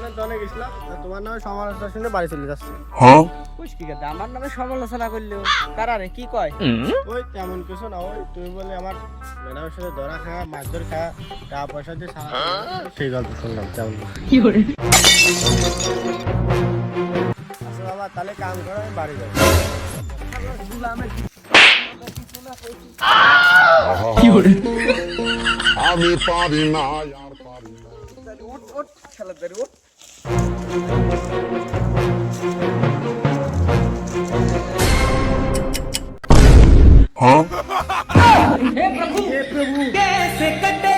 ধানের দলে গেছিলাম, তোমার নামে সমালোচনা শুনে বাড়ি চলে যাচ্ছে। কি কথা আমার নামে সমালোচনা করলো কারারে কি কয়? ওই তেমন কিছু না, ওই তুমি বলে আমার ম্যাডামের সাথে ধরা খাওয়া, মাছ ধরে খাওয়া, টাকা পয়সা দিয়ে সারা সেই গল্প শুনলাম তেমন কি করে আচ্ছা বাবা, তাহলে কাম করো, আমি বাড়ি যাবো। কি করে আমি পারি না আর পারি না। উঠ খেলা ধরে উঠ। হ্যাঁ हे प्रभु कैसे कटे